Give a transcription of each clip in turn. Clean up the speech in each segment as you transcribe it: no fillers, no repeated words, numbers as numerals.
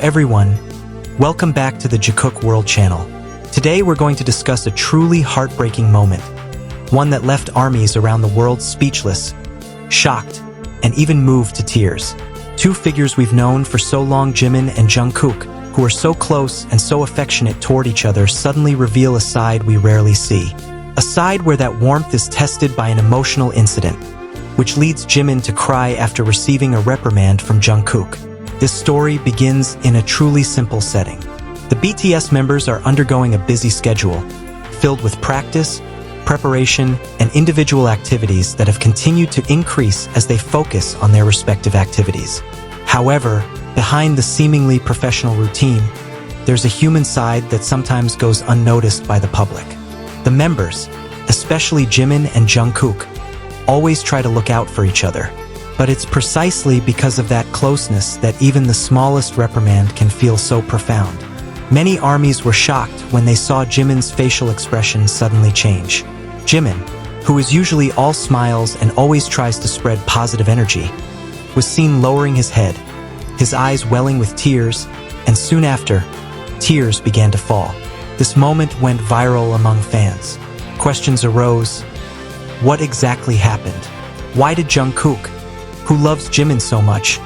everyone, welcome back to the Jikook World Channel. Today we're going to discuss a truly heartbreaking moment, one that left armies around the world speechless, shocked, and even moved to tears. Two figures we've known for so long, Jimin and Jungkook, who are so close and so affectionate toward each other, suddenly reveal a side we rarely see. A side where that warmth is tested by an emotional incident, which leads Jimin to cry after receiving a reprimand from Jungkook. This story begins in a truly simple setting. The BTS members are undergoing a busy schedule, filled with practice, preparation, and individual activities that have continued to increase as they focus on their respective activities. However, behind the seemingly professional routine, there's a human side that sometimes goes unnoticed by the public. The members, especially Jimin and Jungkook, always try to look out for each other. But it's precisely because of that closeness that even the smallest reprimand can feel so profound. Many armies were shocked when they saw Jimin's facial expression suddenly change. Jimin, who is usually all smiles and always tries to spread positive energy, was seen lowering his head, his eyes welling with tears, and soon after, tears began to fall. This moment went viral among fans. Questions arose. What exactly happened? Why did Jungkook, who loves Jimin so much,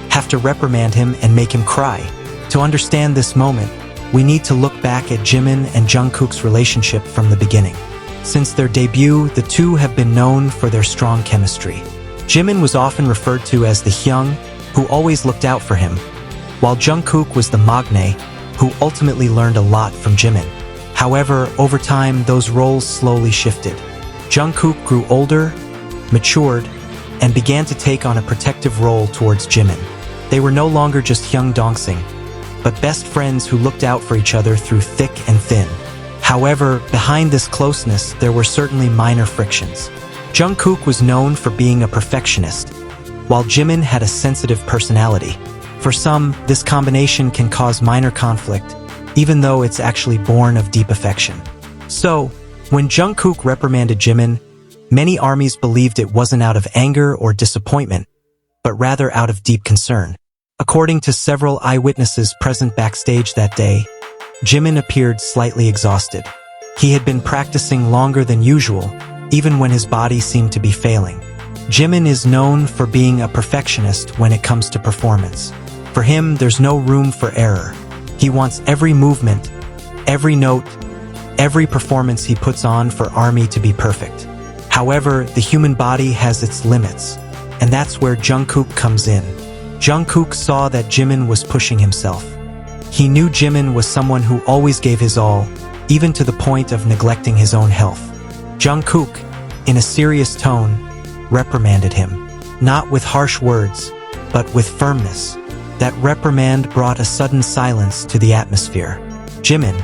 have to reprimand him and make him cry? To understand this moment, we need to look back at Jimin and Jungkook's relationship from the beginning. Since their debut, the two have been known for their strong chemistry. Jimin was often referred to as the Hyung, who always looked out for him, while Jungkook was the Maknae, who ultimately learned a lot from Jimin. However, over time, those roles slowly shifted. Jungkook grew older, matured, and began to take on a protective role towards Jimin. They were no longer just Hyung Dongsing, but best friends who looked out for each other through thick and thin. However, behind this closeness, there were certainly minor frictions. Jungkook was known for being a perfectionist, while Jimin had a sensitive personality. For some, this combination can cause minor conflict, even though it's actually born of deep affection. So, when Jungkook reprimanded Jimin, many armies believed it wasn't out of anger or disappointment, but rather out of deep concern. According to several eyewitnesses present backstage that day, Jimin appeared slightly exhausted. He had been practicing longer than usual, even when his body seemed to be failing. Jimin is known for being a perfectionist when it comes to performance. For him, there's no room for error. He wants every movement, every note, every performance he puts on for ARMY to be perfect. However, the human body has its limits, and that's where Jungkook comes in. Jungkook saw that Jimin was pushing himself. He knew Jimin was someone who always gave his all, even to the point of neglecting his own health. Jungkook, in a serious tone, reprimanded him, not with harsh words, but with firmness. That reprimand brought a sudden silence to the atmosphere. Jimin,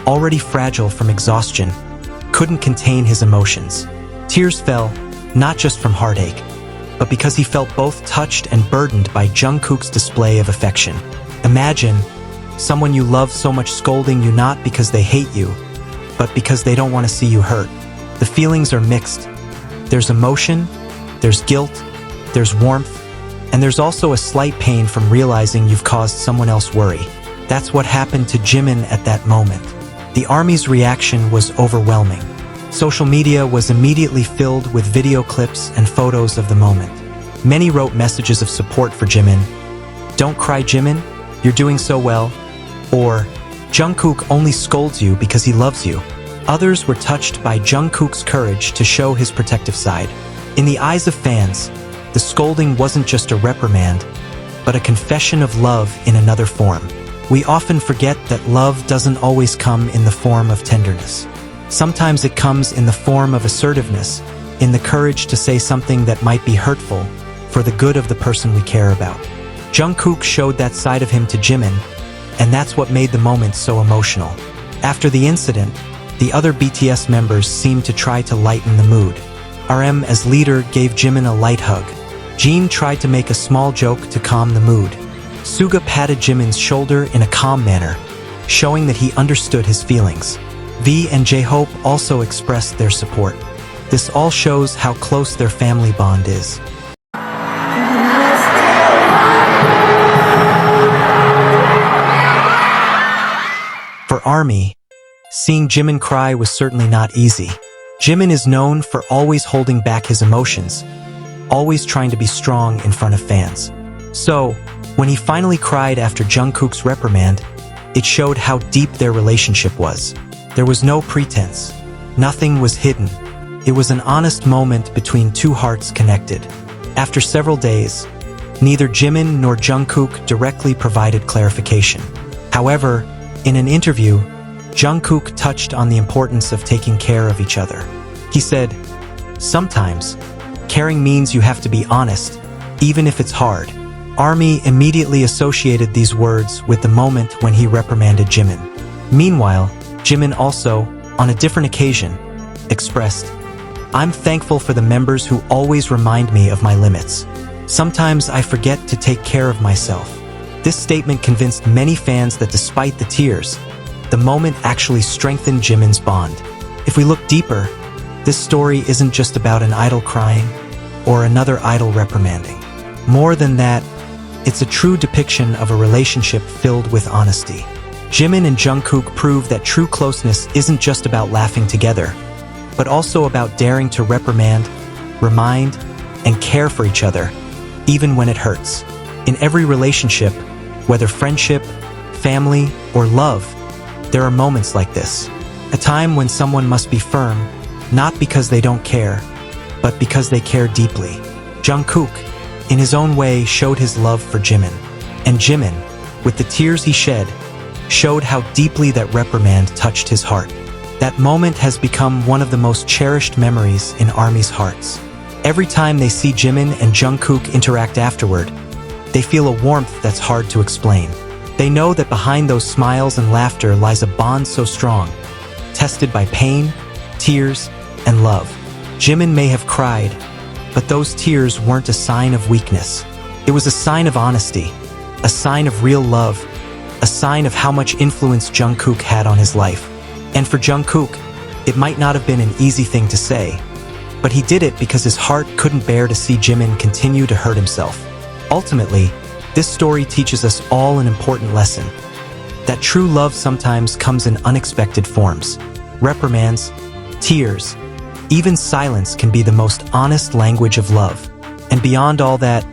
already fragile from exhaustion, couldn't contain his emotions. Tears fell, not just from heartache, but because he felt both touched and burdened by Jungkook's display of affection. Imagine someone you love so much scolding you not because they hate you, but because they don't want to see you hurt. The feelings are mixed. There's emotion, there's guilt, there's warmth, and there's also a slight pain from realizing you've caused someone else worry. That's what happened to Jimin at that moment. The army's reaction was overwhelming. Social media was immediately filled with video clips and photos of the moment. Many wrote messages of support for Jimin. "Don't cry, Jimin, you're doing so well," or "Jungkook only scolds you because he loves you." Others were touched by Jungkook's courage to show his protective side. In the eyes of fans, the scolding wasn't just a reprimand, but a confession of love in another form. We often forget that love doesn't always come in the form of tenderness. Sometimes it comes in the form of assertiveness, in the courage to say something that might be hurtful for the good of the person we care about. Jungkook showed that side of him to Jimin, and that's what made the moment so emotional. After the incident, the other BTS members seemed to try to lighten the mood. RM, as leader, gave Jimin a light hug. Jin tried to make a small joke to calm the mood. Suga patted Jimin's shoulder in a calm manner, showing that he understood his feelings. V and J-Hope also expressed their support. This all shows how close their family bond is. ARMY, seeing Jimin cry was certainly not easy. Jimin is known for always holding back his emotions, always trying to be strong in front of fans. So, when he finally cried after Jungkook's reprimand, it showed how deep their relationship was. There was no pretense. Nothing was hidden. It was an honest moment between two hearts connected. After several days, neither Jimin nor Jungkook directly provided clarification. However, in an interview, Jungkook touched on the importance of taking care of each other. He said, "Sometimes, caring means you have to be honest, even if it's hard." ARMY immediately associated these words with the moment when he reprimanded Jimin. Meanwhile, Jimin also, on a different occasion, expressed, "I'm thankful for the members who always remind me of my limits. Sometimes I forget to take care of myself." This statement convinced many fans that despite the tears, the moment actually strengthened Jimin's bond. If we look deeper, this story isn't just about an idol crying or another idol reprimanding. More than that, it's a true depiction of a relationship filled with honesty. Jimin and Jungkook prove that true closeness isn't just about laughing together, but also about daring to reprimand, remind, and care for each other, even when it hurts. In every relationship, whether friendship, family, or love, there are moments like this. A time when someone must be firm, not because they don't care, but because they care deeply. Jungkook, in his own way, showed his love for Jimin. And Jimin, with the tears he shed, showed how deeply that reprimand touched his heart. That moment has become one of the most cherished memories in ARMY's hearts. Every time they see Jimin and Jungkook interact afterward, they feel a warmth that's hard to explain. They know that behind those smiles and laughter lies a bond so strong, tested by pain, tears, and love. Jimin may have cried, but those tears weren't a sign of weakness. It was a sign of honesty, a sign of real love, a sign of how much influence Jungkook had on his life. And for Jungkook, it might not have been an easy thing to say, but he did it because his heart couldn't bear to see Jimin continue to hurt himself. Ultimately, this story teaches us all an important lesson, that true love sometimes comes in unexpected forms. Reprimands, tears, even silence can be the most honest language of love. And beyond all that,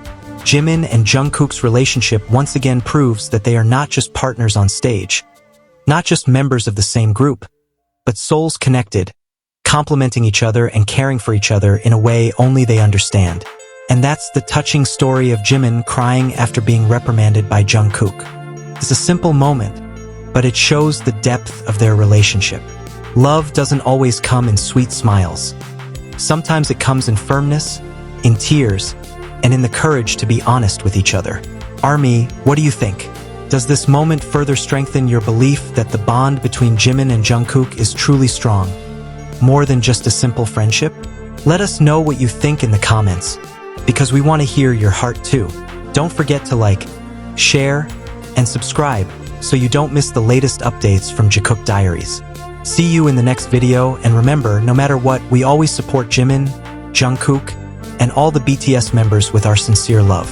Jimin and Jungkook's relationship once again proves that they are not just partners on stage, not just members of the same group, but souls connected, complementing each other and caring for each other in a way only they understand. And that's the touching story of Jimin crying after being reprimanded by Jungkook. It's a simple moment, but it shows the depth of their relationship. Love doesn't always come in sweet smiles. Sometimes it comes in firmness, in tears, and in the courage to be honest with each other. ARMY, what do you think? Does this moment further strengthen your belief that the bond between Jimin and Jungkook is truly strong, more than just a simple friendship? Let us know what you think in the comments, because we want to hear your heart too. Don't forget to like, share, and subscribe so you don't miss the latest updates from Jikook Diaries. See you in the next video, and remember, no matter what, we always support Jimin, Jungkook, and all the BTS members with our sincere love.